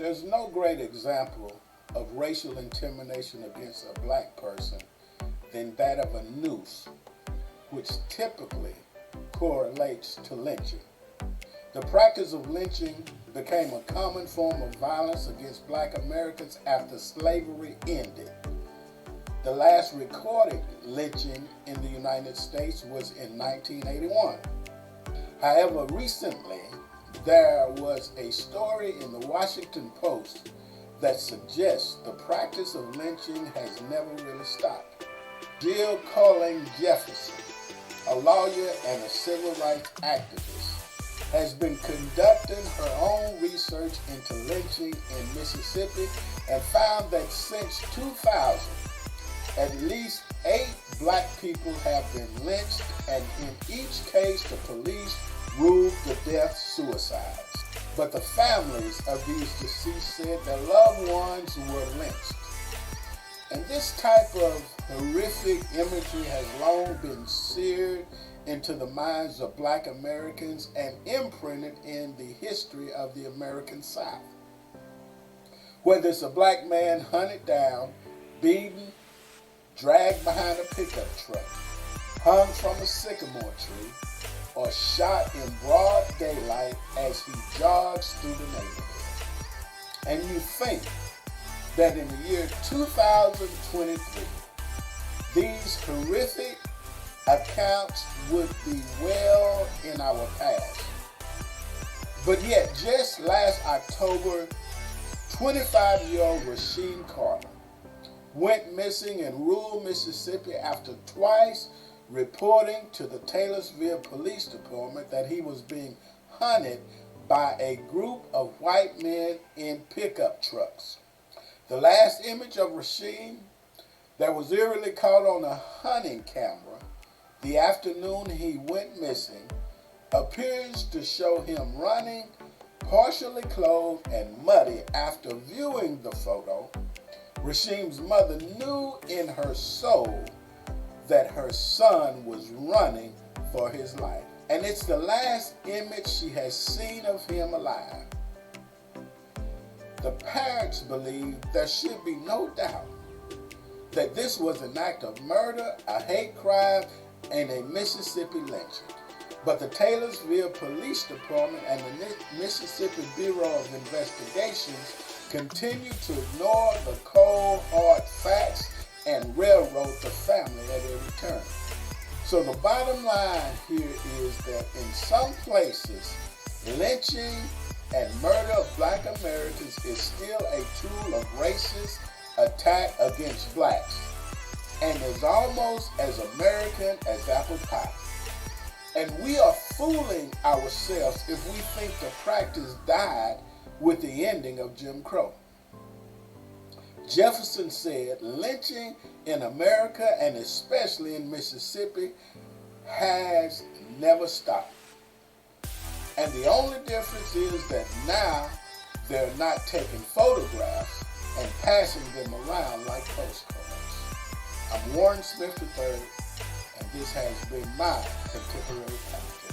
There's no great example of racial intimidation against a black person than that of a noose, which typically correlates to lynching. The practice of lynching became a common form of violence against black Americans after slavery ended. The last recorded lynching in the United States was in 1981. However, recently, there was a story in the Washington Post that suggests the practice of lynching has never really stopped. Jill Colling Jefferson, a lawyer and a civil rights activist, has been conducting her own research into lynching in Mississippi and found that since 2000, at least 8 black people have been lynched, and in each case the police ruled the death suicides. But the families of these deceased said their loved ones were lynched. And this type of horrific imagery has long been seared into the minds of black Americans and imprinted in the history of the American South. Whether it's a black man hunted down, beaten, dragged behind a pickup truck, hung from a sycamore tree, or shot in broad daylight as he jogs through the neighborhood. And you think that in the year 2023, these horrific accounts would be well in our past. But yet, just last October, 25-year-old Rasheem Carter went missing in rural Mississippi after twice reporting to the Taylorsville Police Department that he was being hunted by a group of white men in pickup trucks. The last image of Rasheem that was eerily caught on a hunting camera the afternoon he went missing appears to show him running, partially clothed and muddy. After viewing the photo, Rasheem's mother knew in her soul that her son was running for his life. And it's the last image she has seen of him alive. The parents believe there should be no doubt that this was an act of murder, a hate crime, and a Mississippi lynching. But the Taylorsville Police Department and the Mississippi Bureau of Investigations continue to ignore the cold, hard facts and railroad the family at every turn. So the bottom line here is that in some places, lynching and murder of black Americans is still a tool of racist attack against blacks and is almost as American as apple pie. And we are fooling ourselves if we think the practice died with the ending of Jim Crow. Jefferson said lynching in America, and especially in Mississippi, has never stopped. And the only difference is that now they're not taking photographs and passing them around like postcards. I'm Warren Smith III, and this has been my contemporary commentary.